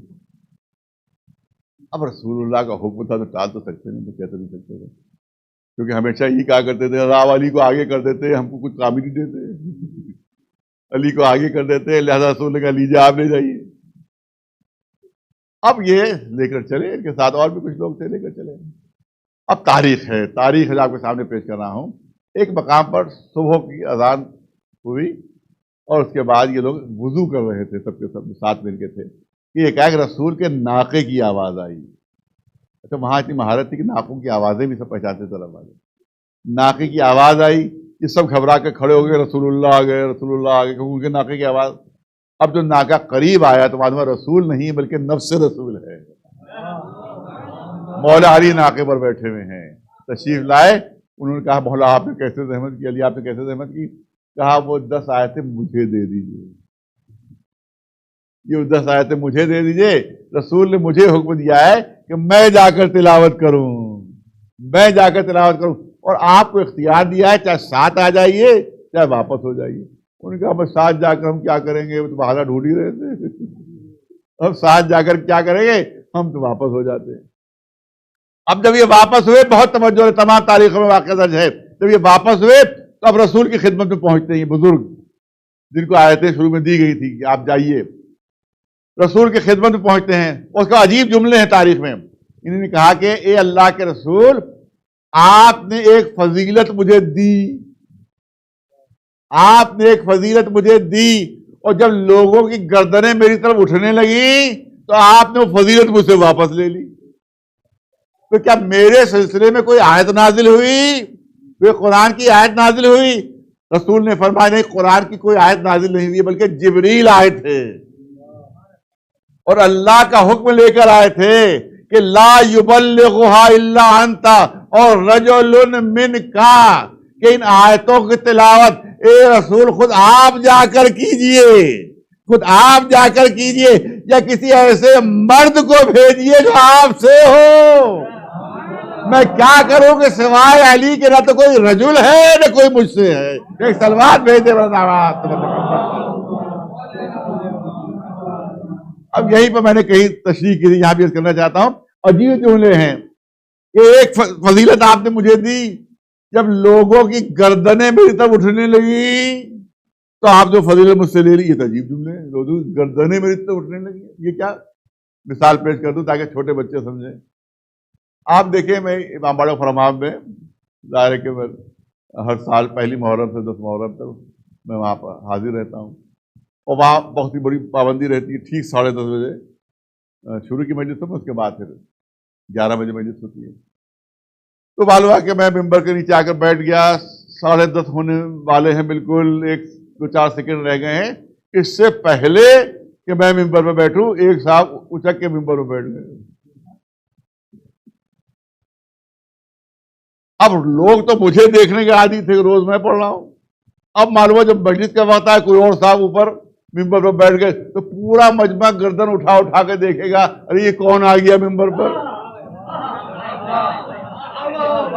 اب رسول اللہ کا حکم تھا تو ٹال تو سکتے نہیں، تو کہہ تو نہیں سکتے تھے، کیونکہ ہمیشہ یہی کہا کرتے تھے راو علی کو آگے کر دیتے، ہم کو کچھ کام ہی نہیں دیتے، علی کو آگے کر دیتے، لہذا رسول نے کہا لیجیے آپ لے جائیے. اب یہ لے کر چلے، ان کے ساتھ اور بھی کچھ لوگ تھے، لے کر چلے۔ اب تاریخ ہے، تاریخ آپ کے سامنے پیش کر رہا ہوں۔ ایک مقام پر صبح کی اذان ہوئی اور اس کے بعد یہ لوگ وضو کر رہے تھے، سب کے سب ساتھ مل کے تھے کہ ایک رسول کے ناقے کی آواز آئی۔ اچھا، وہاں اتنی مہارت تھی کہ ناقوں کی آوازیں بھی سب پہچانتے چلا والے۔ ناقے کی آواز آئی، یہ سب گھبرا کے کھڑے ہو گئے، رسول اللہ آ گئے، رسول اللہ آ گئے، کیونکہ ان کے ناقے کی آواز۔ اب جو ناقہ قریب آیا تو معلوم رسول نہیں بلکہ نفس رسول ہے۔ مولا علی ناقے پر بیٹھے ہوئے ہیں، تشریف لائے۔ انہوں نے کہا مولا آپ نے کیسے زحمت کی، علی آپ نے کیسے زحمت کی؟ کہا وہ 10 آیتیں مجھے دے دیجیے، یہ 10 آیتیں مجھے دے دیجیے۔ رسول نے مجھے حکم دیا ہے کہ میں جا کر تلاوت کروں، میں جا کر تلاوت کروں، اور آپ کو اختیار دیا ہے چاہے ساتھ آ جائیے چاہے واپس ہو جائیے۔ انہوں نے کہا بس ساتھ جا کر ہم کیا کریں گے، وہ تو بہانہ ڈھونڈ ہی رہے تھے، اب ساتھ جا کر کیا کریں گے، ہم تو واپس ہو جاتے ہیں۔ اب جب یہ واپس ہوئے، بہت توجہ ہے، تمام تاریخوں میں واقعہ درج ہے، جب یہ واپس ہوئے تو اب رسول کی خدمت میں پہنچتے ہیں بزرگ جن کو آیتیں شروع میں دی گئی تھی کہ آپ جائیے، رسول کی خدمت میں پہنچتے ہیں۔ اس کا عجیب جملے ہیں تاریخ میں، انہوں نے کہا کہ اے اللہ کے رسول، آپ نے ایک فضیلت مجھے دی، آپ نے ایک فضیلت مجھے دی، اور جب لوگوں کی گردنیں میری طرف اٹھنے لگی تو آپ نے وہ فضیلت مجھ سے واپس لے لی۔ تو کیا میرے سلسلے میں کوئی آیت نازل ہوئی، کوئی قرآن کی آیت نازل ہوئی؟ رسول نے فرمایا نہیں، قرآن کی کوئی آیت نازل نہیں ہوئی، بلکہ جبریل آئے تھے اور اللہ کا حکم لے کر آئے تھے کہ لا یبلغھا الا انت اور رجل منکا، کہ ان آیتوں کی تلاوت اے رسول خود آپ جا کر کیجئے، خود آپ جا کر کیجئے، یا کسی ایسے مرد کو بھیجئے جو آپ سے ہو۔ میں کیا کروں کہ سوائے علی کے نہ تو کوئی رجل ہے نہ کوئی مجھ سے ہے، ایک سلوات بھیج دے بات۔ اب یہیں پہ میں نے کہیں تشریح کی تھی، یہاں بھی کرنا چاہتا ہوں۔ عجیب جملے ہیں کہ ایک فضیلت آپ نے مجھے دی، جب لوگوں کی گردنیں میری طرف اٹھنے لگی تو آپ جو فضیلت مجھ سے لے لی۔ یہ تو عجیب جملے ہیں، لوگوں کی گردنیں میری طرف اٹھنے لگی، یہ کیا؟ مثال پیش کر دوں تاکہ چھوٹے بچے سمجھیں۔ آپ دیکھیں، میں امام باڑہ فرمام میں ظاہر ہے کہ میں ہر سال پہلی محرم سے 10 محرم تک میں وہاں پر حاضر رہتا ہوں، اور وہاں بہت ہی بڑی پابندی رہتی ہے، ٹھیک 10:30 بجے شروع کی مجلس ہے، اس کے بعد پھر 11 بجے مجلس ہوتی ہے۔ تو معلوم ہوا کہ میں ممبر کے نیچے آ کر بیٹھ گیا، 10:30 ہونے والے ہیں، بالکل 1-2-4 سیکنڈ رہ گئے ہیں، اس سے پہلے کہ میں ممبر پہ بیٹھوں ایک صاحب اچک کے ممبر پہ بیٹھ گئے۔ اب لوگ تو مجھے دیکھنے کے عادی تھے، روز میں پڑھ رہا ہوں، اب معلوم ہے جب مجلس کا وقت آیا کوئی اور صاحب اوپر ممبر پر بیٹھ گئے تو پورا مجمع گردن اٹھا اٹھا کے دیکھے گا، ارے یہ کون آ گیا ممبر پر،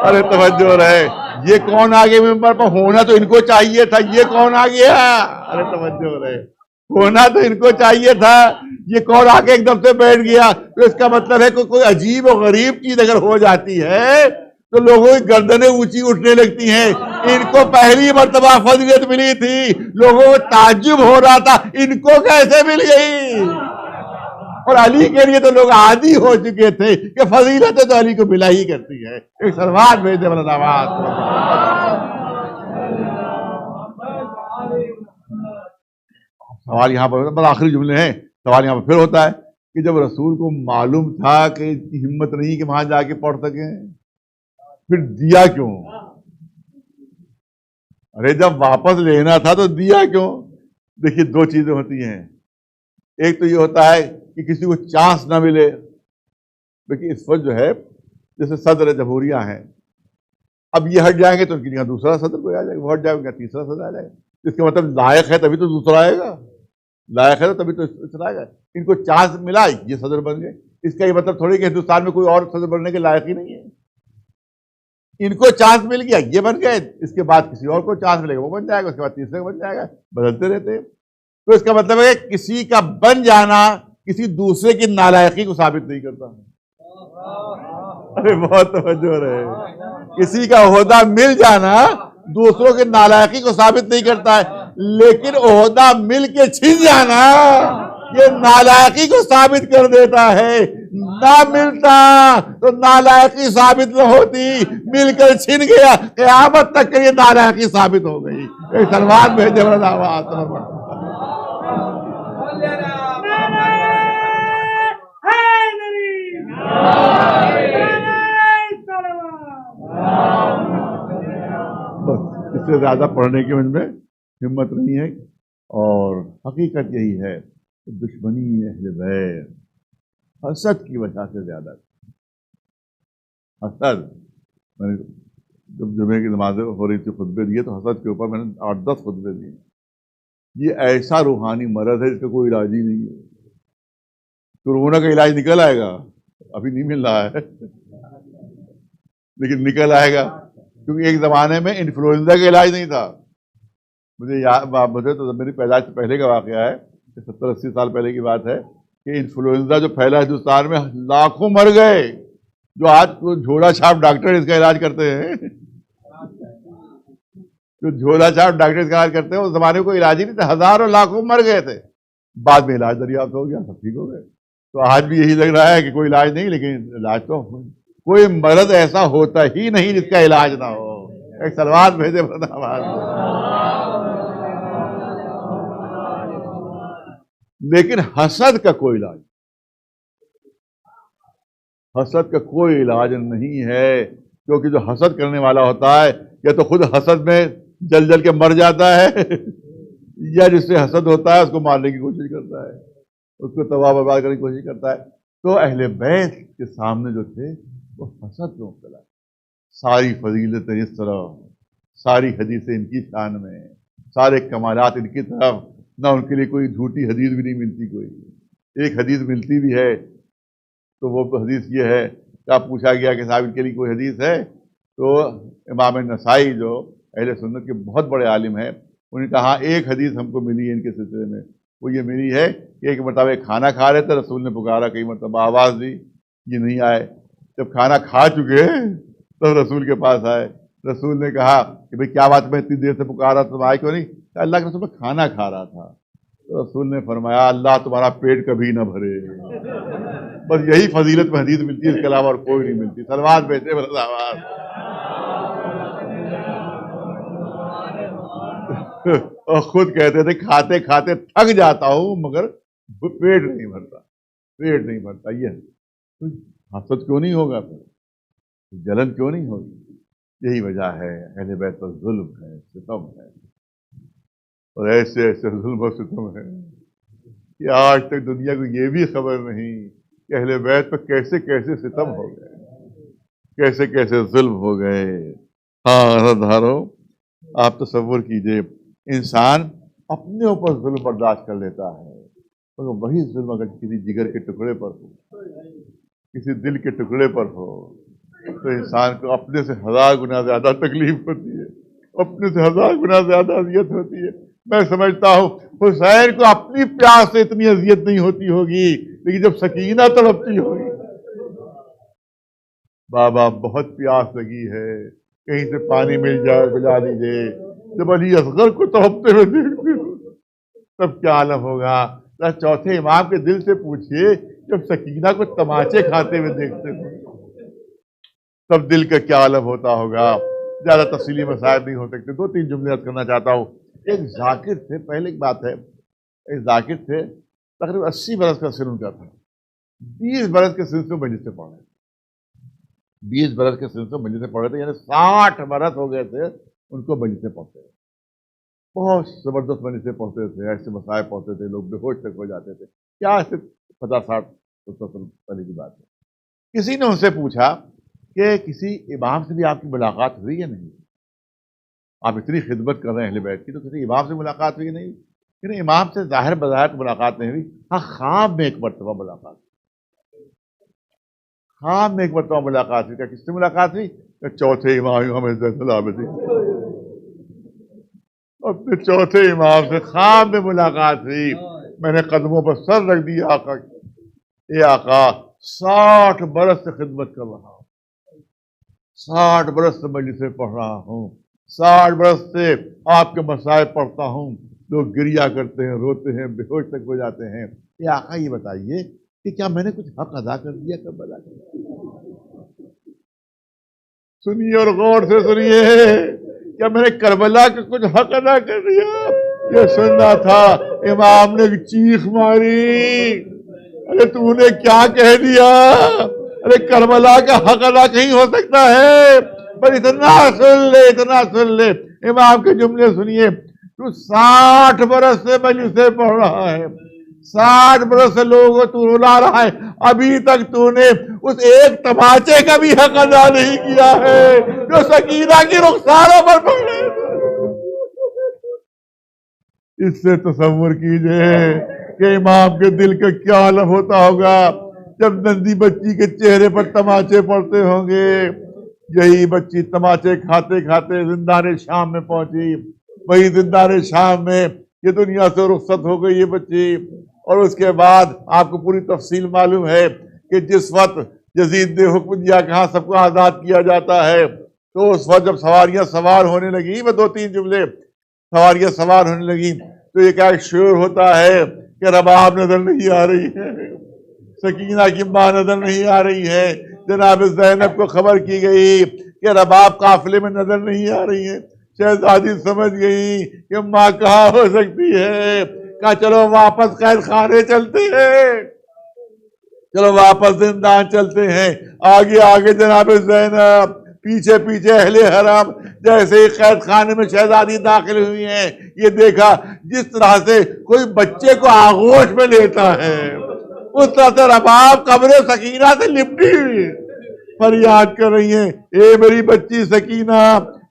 ارے توجہ رہے، یہ کون آ گیا ممبر پر، ہونا تو ان کو چاہیے تھا، یہ کون آ گیا، ارے توجہ رہے، ہونا تو ان کو چاہیے تھا، یہ کون آ کے ایک دم سے بیٹھ گیا۔ تو اس کا مطلب ہے کہ کوئی عجیب و غریب چیز اگر ہو جاتی ہے تو لوگوں کی گردنیں اونچی اٹھنے لگتی ہیں۔ ان کو پہلی مرتبہ فضیلت ملی تھی، لوگوں کو تعجب ہو رہا تھا ان کو کیسے مل گئی، اور علی کے لیے تو لوگ عادی ہو چکے تھے کہ فضیلت تو علی کو ملا ہی کرتی ہے۔ ایک سلوات بھیج دے بلندآباد۔ سوال یہاں پر بس آخری جملے ہیں، سوال یہاں پر پھر ہوتا ہے کہ جب رسول کو معلوم تھا کہ اس کی ہمت نہیں کہ وہاں جا کے پڑھ سکیں، پھر دیا کیوں؟ ارے جب واپس لینا تھا تو دیا کیوں؟ دیکھیے 2 چیزیں ہوتی ہیں، ایک تو یہ ہوتا ہے کہ کسی کو چانس نہ ملے، لیکن اس وقت جو ہے جیسے صدر جمہوریہ ہیں، اب یہ ہٹ جائیں گے تو ان کی جگہ دوسرا صدر کوئی آ جائے گا، وہ ہٹ جائے گا تیسرا صدر آ جائے گا، اس کا مطلب لائق ہے تبھی تو دوسرا آئے گا، لائق ہے تبھی تو دوسرا آئے گا۔ ان کو چانس ملا، یہ صدر بن گئے، اس کا یہ مطلب تھوڑی کہ ہندوستان میں کوئی اور صدر بننے کے لائق ہی نہیں ہے، ان کو چانس مل گیا یہ بن گئے، اس کے بعد کسی اور کو چانس ملے گا وہ بن جائے گا، اس کے بعد تیسرے کو بن جائے گا، بدلتے رہتے ہیں۔ تو اس کا مطلب ہے کسی کا بن جانا کسی دوسرے کی نالائقی کو ثابت نہیں کرتا۔ ارے بہت توجہ رہے، کسی کا عہدہ مل جانا دوسروں کی نالائقی کو ثابت نہیں کرتا ہے، لیکن عہدہ مل کے چھن جانا یہ نالائقی کو ثابت کر دیتا ہے. نہ ملتا تو نالائقی ثابت نہ ہوتی, مل کر چھن گیا, قیامت تک کے لیے نالائقی ثابت ہو گئی. ایک سلمان بھیجے بس اس سے زیادہ پڑھنے کی مجھ میں ہمت نہیں ہے. اور حقیقت یہی ہے کہ دشمنی اہل بیت حسد کی وجہ سے زیادہ حسد. میں نے جب جمعے کی نمازیں ہو رہی تھی خطبے دیے تو حسد کے اوپر میں نے 8-10 خطبے دیے. یہ ایسا روحانی مرض ہے جس کا کوئی علاج ہی نہیں ہے. کورونا کا علاج نکل آئے گا, ابھی نہیں مل رہا ہے لیکن نکل آئے گا, کیونکہ ایک زمانے میں انفلوئنزا کا علاج نہیں تھا. مجھے تو میری پیدائش سے پہلے کا واقعہ ہے, 70-80 سال پہلے کی بات ہے کہ انفلوئنزا جو پھیلا ہندوستان میں لاکھوں مر گئے. جو آج جھولا چھاپ ڈاکٹر اس کا علاج کرتے ہیں, جو جھولا چھاپ ڈاکٹر اس کا علاج کرتے ہیں, اس زمانے میں کوئی علاج ہی نہیں تھا, ہزاروں لاکھوں مر گئے تھے. بعد میں علاج دریافت ہو گیا, سب ٹھیک ہو گئے. تو آج بھی یہی لگ رہا ہے کہ کوئی علاج نہیں, لیکن علاج تو کوئی مرض ایسا ہوتا ہی نہیں جس کا علاج نہ ہو. ایک سلوات بھیجے لیکن حسد کا کوئی علاج, حسد کا کوئی علاج نہیں ہے. کیونکہ جو حسد کرنے والا ہوتا ہے یا تو خود حسد میں جل جل کے مر جاتا ہے یا جس سے حسد ہوتا ہے اس کو مارنے کی کوشش کرتا ہے, اس کو تباہ برباد کرنے کی کوشش کرتا ہے. تو اہل بیت کے سامنے جو تھے وہ حسد میں مبتلا. ساری فضیلتیں اس طرح, ساری حدیثیں ان کی شان میں, سارے کمالات ان کی طرف, نہ ان کے لیے کوئی جھوٹی حدیث بھی نہیں ملتی. کوئی ایک حدیث ملتی بھی ہے تو وہ حدیث یہ ہے کہ آپ پوچھا گیا کہ صاحب ان کے لیے کوئی حدیث ہے, تو امام نسائی جو اہل سنت کے بہت بڑے عالم ہیں, انہوں نے کہا ایک حدیث ہم کو ملی ہے ان کے سلسلے میں. وہ یہ ملی ہے کہ ایک مرتبہ کھانا کھا رہے تھے, رسول نے پکارا, کئی مرتبہ آواز دی, یہ نہیں آئے. جب کھانا کھا چکے تب رسول کے پاس آئے. رسول نے کہا کہ بھئی کیا بات, میں اتنی دیر سے پکارا تم آئے کیوں نہیں؟ کہ اللہ کے رسول میں کھانا کھا رہا تھا. تو رسول نے فرمایا اللہ تمہارا پیٹ کبھی نہ بھرے. بس یہی فضیلت میں حدیث ملتی ہے, اس کے علاوہ اور کوئی نہیں ملتی. سلوات بیٹھے اور خود کہتے تھے کھاتے کھاتے تھک جاتا ہوں مگر پیٹ نہیں بھرتا, پیٹ نہیں بھرتا. یہ حسد کیوں نہیں ہوگا, پھر جلن کیوں نہیں ہوگی؟ یہی وجہ ہے اہل بیت پر ظلم ہے, ستم ہے, اور ایسے ایسے ظلم و ستم ہے کہ آج تک دنیا کو یہ بھی خبر نہیں کہ اہل بیت پر کیسے کیسے ستم ہو گئے, کیسے کیسے ظلم ہو گئے. ہاں دھارو, آپ تصور کیجئے انسان اپنے اوپر ظلم برداشت کر لیتا ہے, مگر وہی ظلم اگر کسی جگر کے ٹکڑے پر ہو, کسی دل کے ٹکڑے پر ہو, تو انسان کو اپنے سے 1000 گنا زیادہ تکلیف ہوتی ہے, اپنے سے 1000 گنا زیادہ اذیت ہوتی ہے. میں سمجھتا ہوں حسین کو اپنی پیاس سے اتنی اذیت نہیں ہوتی ہوگی, لیکن جب سکینہ تڑپتی ہوگی, بابا بہت پیاس لگی ہے, کہیں سے پانی مل جائے پلا دیجیے. جب علی اصغر کو تڑپتے ہوئے دیکھتے ہو تب کیا عالم ہوگا. چوتھے امام کے دل سے پوچھئے جب سکینہ کو تماچے کھاتے ہوئے دیکھتے ہو تب دل کا کیا عالم ہوتا ہوگا. زیادہ تفصیلی مسائل نہیں ہو سکتے, 2-3 جملے عرض کرنا چاہتا ہوں. ایک ذاکر تھے, پہلے ایک بات ہے, ایک ذاکر تھے, تقریباً 80 برس کا سن ان کا تھا. 20 برس کے سن سے مجلس سے پڑھے, 20 برس کے سن سے مجلس سے پڑھے تھے, یعنی 60 برس ہو گئے تھے ان کو مجلس سے پڑھتے تھے. بہت زبردست مجلس سے پڑھتے تھے, ایسے مسائل پڑھتے تھے, لوگ بے ہوش تک ہو جاتے تھے. کیا ایسے 50-60 پہلے کی بات ہے. کسی نے ان سے پوچھا کہ کسی امام سے بھی آپ کی ملاقات ہوئی یا نہیں؟ آپ اتنی خدمت کر رہے ہیں اہل بیت کی, تو کسی امام سے ملاقات ہوئی نہیں؟ لیکن امام سے ظاہر بظاہر ملاقات نہیں ہوئی, ہاں خواب میں ایک مرتبہ ملاقات, خواب میں ایک مرتبہ ملاقات ہوئی. کیا کس سے ملاقات ہوئی؟ کہ چوتھے امام زین العابدین, اپنے چوتھے امام سے خواب میں ملاقات ہوئی. میں نے قدموں پر سر رکھ دیا, آقا اے آقا 60 برس سے خدمت کر رہا ہوں, 60 برس سے مجلس سے پڑھ رہا ہوں, 60 برس سے آپ کے مسائل پڑھتا ہوں. لوگ گریا کرتے ہیں, روتے ہیں, بے ہوش تک ہو جاتے ہیں, کہ آقا یہ بتائیے کہ کیا میں نے کچھ حق ادا کر دیا کربلا کا؟ سنیے اور غور سے سنیے، کیا میں نے کربلا کا کچھ حق ادا کر دیا؟ یہ سننا تھا۔ امام نے چیخ ماری، ارے تو نے کیا کہہ دیا؟ ارے کربلا کا حق ادا کہیں ہو سکتا ہے؟ پر اتنا سن لے امام کے جملے سنیے۔ تو 60 برس سے مجلسیں پڑھ رہا ہے، 60 برس سے لوگوں کو تو رلا رہا ہے، ابھی تک تو نے اس ایک تماچے کا بھی حق ادا نہیں کیا ہے جو سکینہ کی رخساروں پر پڑ رہے تھے۔ اس سے تصور کیجئے کہ امام کے دل کا کیا حالت ہوتا ہوگا جب نندی بچی کے چہرے پر تماچے پڑتے ہوں گے۔ یہی بچی تماچے کھاتے کھاتے زندان شام میں پہنچی، وہی زندان شام میں یہ دنیا سے رخصت ہو گئی یہ بچی۔ اور اس کے بعد آپ کو پوری تفصیل معلوم ہے کہ جس وقت یزید نے حکم دیا کہ ہاں سب کو آزاد کیا جاتا ہے، تو اس وقت جب سواریاں سوار ہونے لگی، میں 2-3 جملے، سواریاں سوار ہونے لگی تو یہ کیا شعور ہوتا ہے کہ رباب نظر نہیں آ رہی ہے، سکینہ کی ماں نظر نہیں آ رہی ہے۔ جناب زینب کو خبر کی گئی کہ رباب قافلے میں نظر نہیں آ رہی ہے۔ شہزادی سمجھ گئی کہ ماں کہاں ہو سکتی ہے، کہا چلو واپس قید خانے چلتے ہیں، چلو واپس زندان چلتے ہیں۔ آگے آگے جناب زینب، پیچھے پیچھے اہل حرم۔ جیسے ہی قید خانے میں شہزادی داخل ہوئی ہیں، یہ دیکھا جس طرح سے کوئی بچے کو آغوش میں لیتا ہے، اس طرح سے رباب قبر سکینہ سے لپٹی ہوئی فریاد کر رہی ہیں، اے میری بچی سکینہ،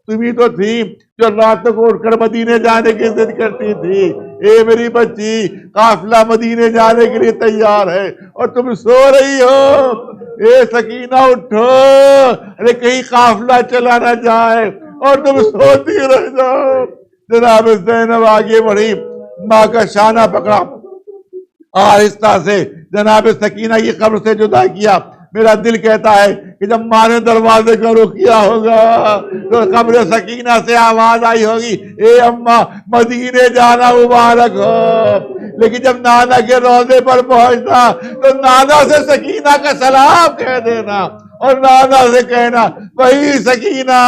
تمہیں تو تھی جو رات کو اٹھ کر مدینے جانے کی ضد کرتی تھی، اے میری بچی قافلہ مدینے جانے کے لیے تیار ہے اور تم سو رہی ہو، اے سکینہ اٹھو، ارے کہیں قافلہ چلا نہ جائے اور تم سوتی رہ جاؤ۔ جناب زینب آگے بڑھی، ماں کا شانہ پکڑا، آہستہ سے جناب سکینہ کی قبر سے جدا کیا۔ میرا دل کہتا ہے کہ جب ماں نے دروازے کا رخ کیا ہوگا تو قبر سکینہ سے آواز آئی ہوگی، اے اماں مدینے جانا مبارک ہو۔ لیکن جب نانا کے روضے پر پہنچنا تو نانا سے سکینہ کا سلام کہہ دینا اور نانا سے کہنا، وہی سکینہ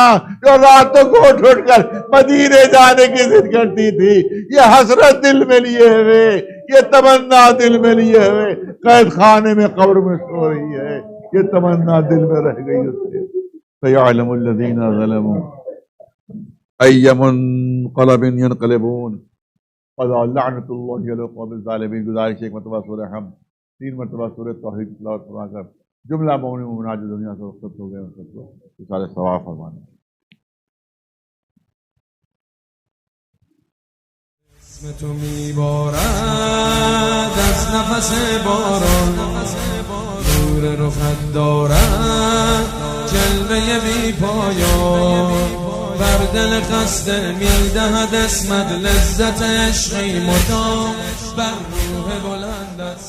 جو راتوں کو اٹھ کر مدینے جانے کی ضد کرتی تھی، یہ حسرت دل میں لیے ہوئے، یہ تمنا دل میں لیے ہوئے قید خانے میں قبر میں سو رہی ہے، یہ تمنا دل میں رہ گئی اس سے۔ فَيَعْلَمُ الَّذِينَ ظَلَمُوا أَيَّ مُنقَلَبٍ يَنقَلِبُونَ لعنت اللہ علی القوم الظالمین۔ گزارش ایک مرتبہ سورہ حمد 3 مرتبہ سورہ توحید کی تلاوت فرما کر جملہ مومن مومنات جو دنیا سے رخصت ہو گئے ان سب کو سارے ثواب فرمانے۔ اسم تو میبارد از نفس باران، نور رخت دارد جلوه بی پایان، بر دل خسته میدهد اسمت لذت عشقی مدام، بر روح بلندت